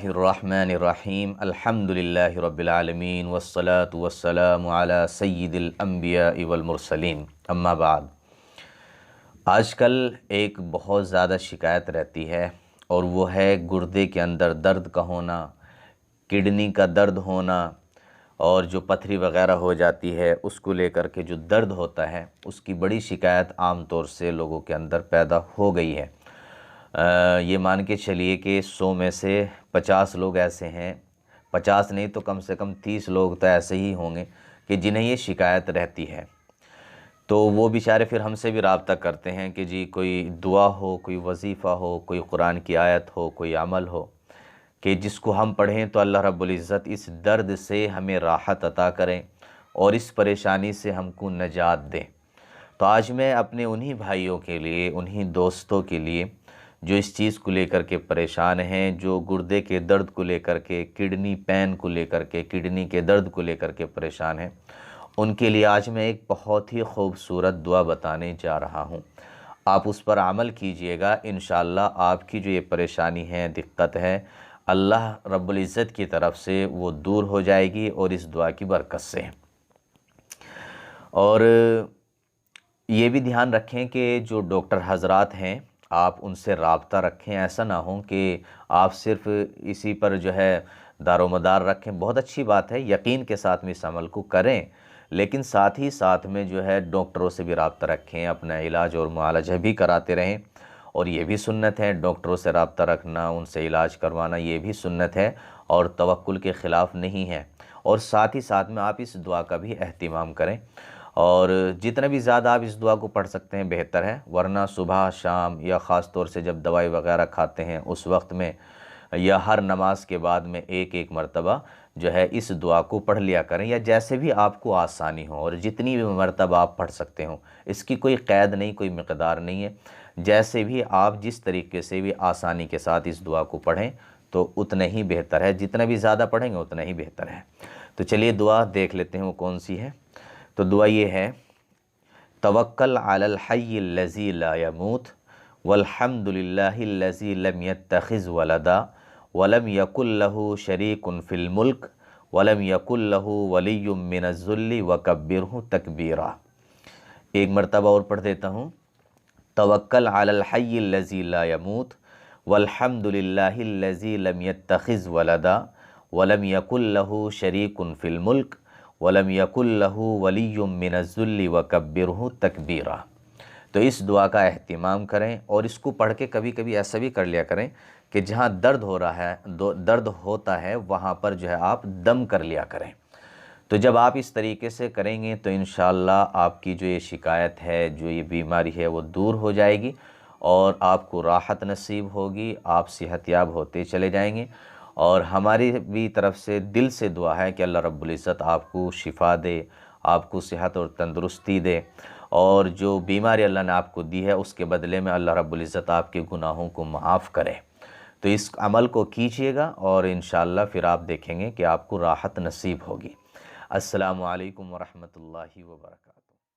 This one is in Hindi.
बिस्मिल्लाहिर्रहमानिर्रहीम अल्हम्दुलिल्लाहि रब्बिल आलमीन वस्सलातु वस्सलामु अला सय्यिदिल अंबिया वल मुरसलीन अम्मा बाद। आजकल एक बहुत ज़्यादा शिकायत रहती है और वो है गुर्दे के अंदर दर्द का होना, किडनी का दर्द होना और जो पथरी वग़ैरह हो जाती है उसको लेकर के जो दर्द होता है उसकी बड़ी शिकायत आम तौर से लोगों के अंदर पैदा हो गई है। ये मान के चलिए कि 100 में से 50 लोग ऐसे हैं, 50 नहीं तो कम से कम 30 लोग तो ऐसे ही होंगे कि जिन्हें ये शिकायत रहती है। तो वो बेचारे फिर हमसे भी राब्ता करते हैं कि जी कोई दुआ हो, कोई वजीफ़ा हो, कोई कुरान की आयत हो, कोई अमल हो कि जिसको हम पढ़ें तो अल्लाह रब्बुल इज़्ज़त इस दर्द से हमें राहत अता करें और इस परेशानी से हमको नजात दें। तो आज मैं अपने उन्हीं भाइयों के लिए, उन्हीं दोस्तों के लिए जो इस चीज़ को लेकर के परेशान हैं, जो गुर्दे के दर्द को लेकर के, किडनी पेन को लेकर के, किडनी के दर्द को लेकर के परेशान हैं, उनके लिए आज मैं एक बहुत ही खूबसूरत दुआ बताने जा रहा हूँ। आप उस पर अमल कीजिएगा, इंशाअल्लाह आपकी जो ये परेशानी है, दिक्कत है, अल्लाह रब्बुल इज़्ज़त की तरफ से वो दूर हो जाएगी और इस दुआ की बरकत से। और ये भी ध्यान रखें कि जो डॉक्टर हज़रात हैं आप उनसे राब्ता रखें। ऐसा ना हो कि आप सिर्फ़ इसी पर जो है दारोमदार रखें। बहुत अच्छी बात है, यकीन के साथ में इस अमल को करें, लेकिन साथ ही साथ में जो है डॉक्टरों से भी राब्ता रखें, अपना इलाज और मुआलजा भी कराते रहें। और ये भी सुन्नत है, डॉक्टरों से राब्ता रखना, उनसे इलाज करवाना, ये भी सुन्नत है और तवक्कुल के ख़िलाफ़ नहीं है। और साथ ही साथ में आप इस दुआ का भी एहतिमाम करें और जितना भी ज़्यादा आप इस दुआ को पढ़ सकते हैं बेहतर है, वरना सुबह शाम या ख़ास तौर से जब दवाई वगैरह खाते हैं उस वक्त में या हर नमाज के बाद में एक एक मरतबा जो है इस दुआ को पढ़ लिया करें, या जैसे भी आपको आसानी हो और जितनी भी मरतबा आप पढ़ सकते हो। इसकी कोई क़ैद नहीं, कोई मिक़दार नहीं है, जैसे भी आप जिस तरीके से भी आसानी के साथ इस दुआ को पढ़ें तो उतना ही बेहतर है। जितना भी ज़्यादा पढ़ेंगे उतना ही बेहतर है। तो चलिए दुआ देख लेते हैं वो कौन सी है। तो दुआ ये है, तवक्कल अलल हय्यिल लज़ी ला यमूत वल्हम्दुलिल्लाहिल्लज़ी लम यत्तखिज़ वलदा वलम यकुल लहू शरीकुन फ़िल मुल्क वलम यकुल लहू वलिय्युम मिनज़्ज़ुल्लि वकब्बिरहु तकबीरा। एक मरतबा और पढ़ देता हूँ। तवक्कल अलल हय्यिल लज़ी ला यमूत वल्हम्दुलिल्लाहिल्लज़ी लम यत्तखिज़ वलदा वलम यकुल लहू शरीकुन फ़िल मुल्क वलम यकुल लहू वलिय्युम मिनज़्ज़ुल्लि वकब्बिरहु तकबीरा। तो इस दुआ का एहतिमाम करें और इसको पढ़ के कभी कभी ऐसा भी कर लिया करें कि जहाँ दर्द हो रहा है, दर्द होता है, वहाँ पर जो है आप दम कर लिया करें। तो जब आप इस तरीके से करेंगे तो इंशाअल्लाह आपकी जो ये शिकायत है, जो ये बीमारी है, वो दूर हो जाएगी और आपको राहत नसीब होगी, आप सेहतयाब होते चले जाएंगे। और हमारी भी तरफ से दिल से दुआ है कि अल्लाह रब्बुल इज़्ज़त आपको शिफ़ा दे, आपको सेहत और तंदुरुस्ती दे, और जो बीमारी अल्लाह ने आपको दी है उसके बदले में अल्लाह रब्बुल इज़्ज़त आपके गुनाहों को माफ़ करे। तो इस अमल को कीजिएगा और इंशाअल्लाह फिर आप देखेंगे कि आपको राहत नसीब होगी। अस्सलामु अलैकुम व रहमतुल्लाहि व बरकातहू।